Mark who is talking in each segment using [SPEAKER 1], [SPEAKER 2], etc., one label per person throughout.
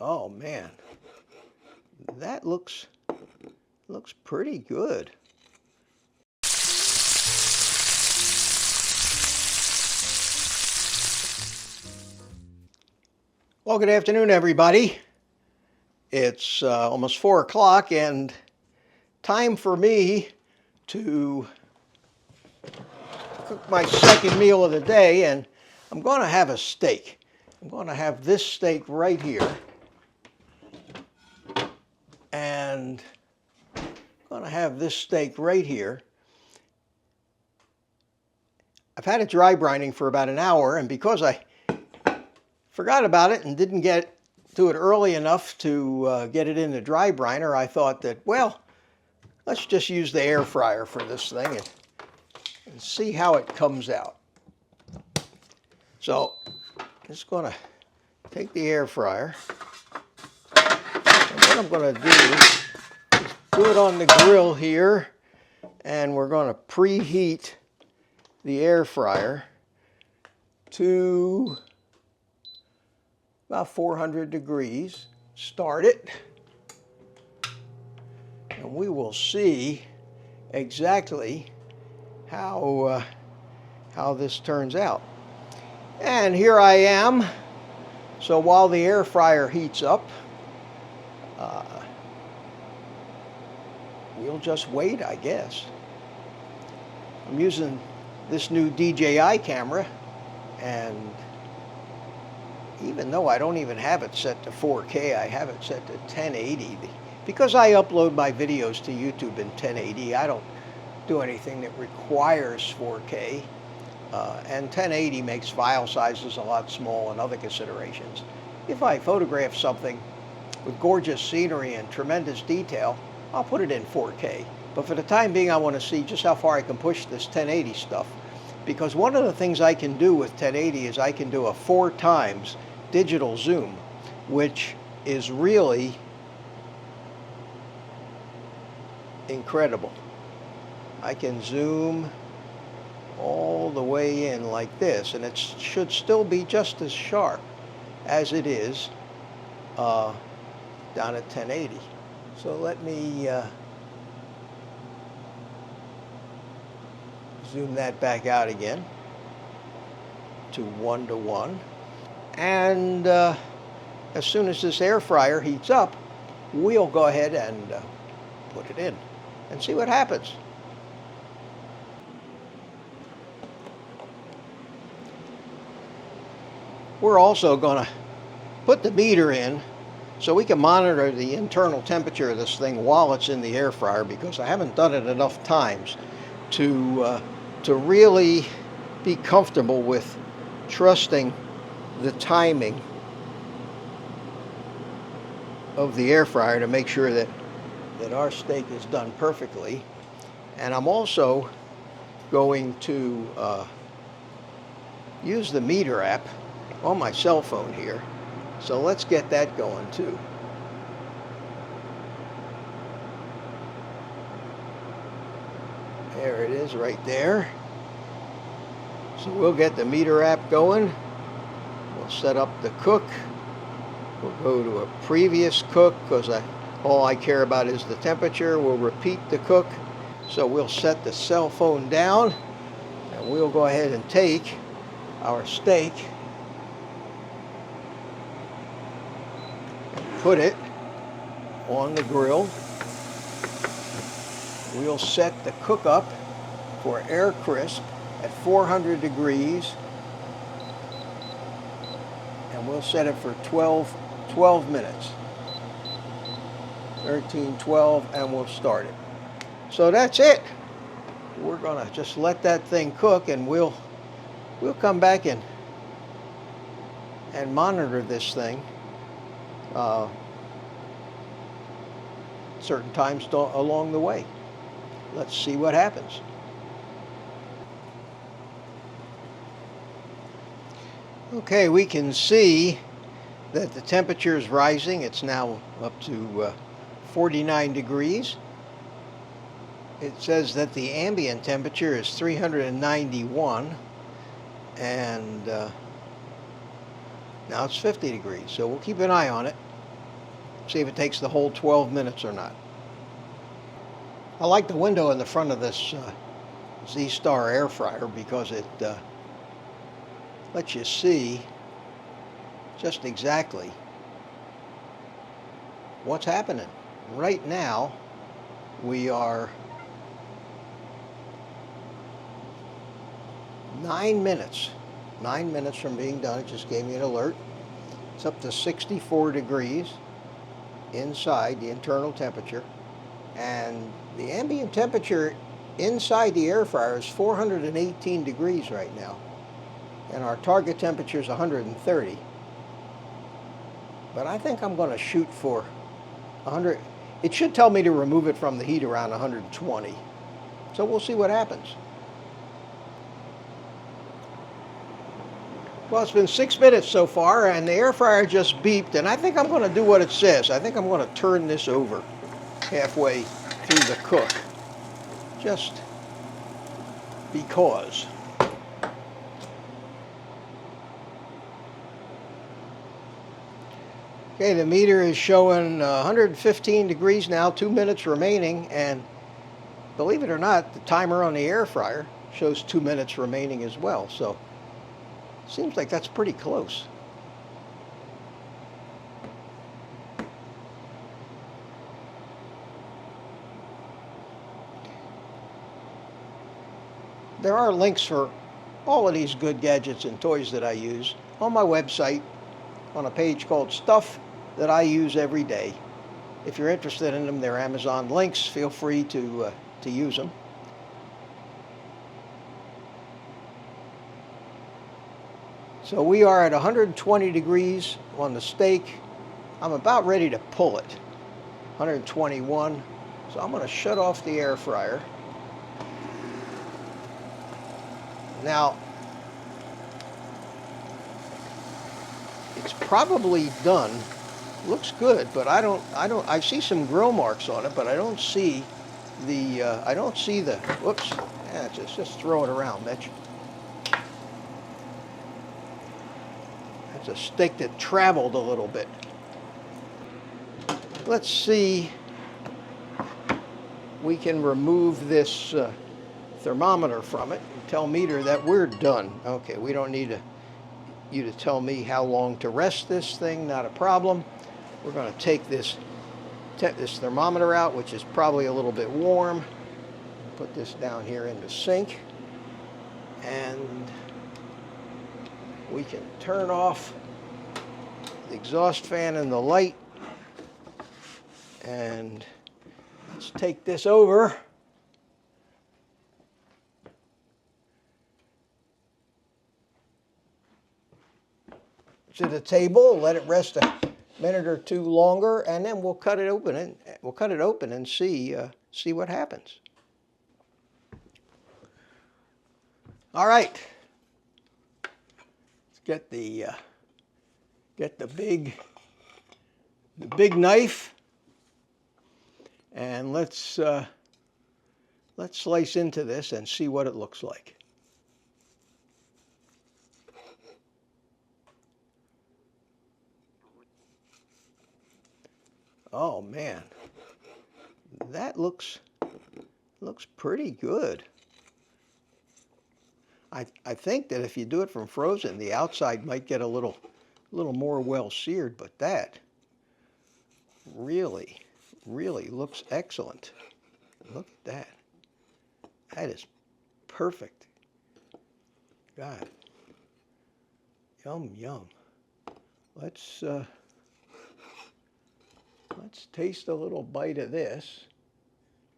[SPEAKER 1] Oh man, that looks pretty good. Well, good afternoon, everybody. It's almost 4 o'clock and time for me to cook my second meal of the day, and I'm going to have a steak. I'm going to have this steak right here, and I'm going to have this steak right here. I've had it dry brining for about an hour, and because I forgot about it and didn't get to it early enough to get it in the dry briner, I thought that, well, let's just use the air fryer for this thing and see how it comes out. So I'm just going to take the air fryer, and what I'm going to do is do it on the grill here, and we're going to preheat the air fryer to about 400 degrees. Start it, and we will see exactly how this turns out. And here I am. So while the air fryer heats up, we'll just wait, I guess. I'm using this new DJI camera, and even though I don't even have it set to 4K, I have it set to 1080. Because I upload my videos to YouTube in 1080, I don't do anything that requires 4K. And 1080 makes file sizes a lot small and other considerations. If I photograph something with gorgeous scenery and tremendous detail, I'll put it in 4K. But for the time being, I want to see just how far I can push this 1080 stuff. Because one of the things I can do with 1080 is I can do a 4x digital zoom, which is really incredible. I can zoom all the way in like this, and it should still be just as sharp as it is down at 1080. So let me zoom that back out again to 1:1. And as soon as this air fryer heats up, we'll go ahead and put it in and see what happens. We're also going to put the meter in so we can monitor the internal temperature of this thing while it's in the air fryer, because I haven't done it enough times to really be comfortable with trusting the timing of the air fryer to make sure that our steak is done perfectly. And I'm also going to use the meter app on my cell phone here. So let's get that going too. There it is right there. So we'll get the meter app going. We'll set up the cook. We'll go to a previous cook because all I care about is the temperature. We'll repeat the cook. So we'll set the cell phone down, and we'll go ahead and take our steak and put it on the grill. We'll set the cook up for air crisp at 400 degrees, and we'll set it for 12 minutes. 13, 12, and we'll start it. So that's it. We're gonna just let that thing cook, and we'll come back and monitor this thing certain times along the way. Let's see what happens. Okay, we can see that the temperature is rising. It's now up to 49 degrees. It says that the ambient temperature is 391, and now it's 50 degrees. So we'll keep an eye on it See if it takes the whole 12 minutes or not. I like the window in the front of this Z-Star air fryer because it lets you see just exactly what's happening. Right now, we are 9 minutes from being done. It just gave me an alert. It's up to 64 degrees inside, the internal temperature, and the ambient temperature inside the air fryer is 418 degrees right now, and our target temperature is 130. But I think I'm going to shoot for 100. It should tell me to remove it from the heat around 120. So we'll see what happens. Well, it's been 6 minutes so far, and the air fryer just beeped, and I think I'm going to do what it says. I think I'm going to turn this over halfway through the cook, just because. Okay, the meter is showing 115 degrees now, 2 minutes remaining, and believe it or not, the timer on the air fryer shows 2 minutes remaining as well, so seems like that's pretty close. There are links for all of these good gadgets and toys that I use on my website on a page called Stuff That I Use Every Day. If you're interested in them, they're Amazon links. Feel free to use them. So we are at 120 degrees on the steak. I'm about ready to pull it. 121. So I'm going to shut off the air fryer. Now, it's probably done. Looks good, but I see some grill marks on it, but I don't see the, whoops, yeah, just throw it around, Mitch. That's a steak that traveled a little bit. Let's see, we can remove this thermometer from it and tell meter that we're done. Okay, we don't need you to tell me how long to rest this thing, not a problem. We're going to take this thermometer out, which is probably a little bit warm. Put this down here in the sink, and we can turn off the exhaust fan and the light, and let's take this over to the table, let it rest a minute or two longer, and then we'll cut it open and see what happens. All right, let's get the big knife, and let's slice into this and see what it looks like. Oh man, that looks pretty good. I think that if you do it from frozen, the outside might get a little more well seared, but that really looks excellent. Look at that. That is perfect. God. Yum, yum. Let's taste a little bite of this.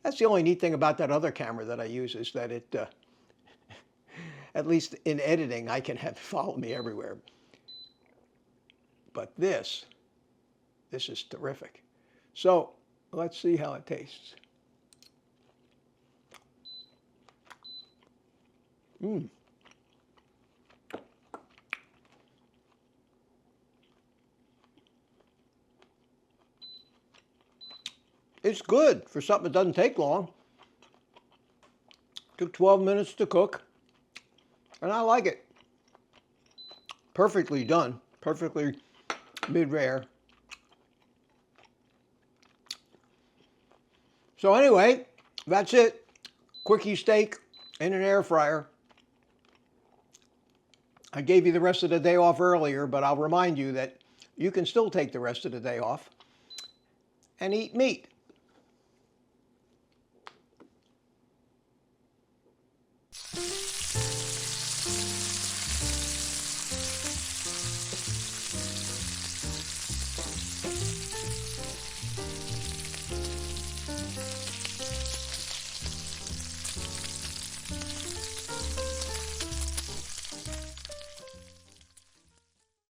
[SPEAKER 1] That's the only neat thing about that other camera that I use, is that it, at least in editing, I can have it follow me everywhere. But this is terrific. So let's see how it tastes. It's good for something that doesn't take long. Took 12 minutes to cook, and I like it. Perfectly done, perfectly mid-rare. So anyway, that's it. Quickie steak in an air fryer. I gave you the rest of the day off earlier, but I'll remind you that you can still take the rest of the day off and eat meat.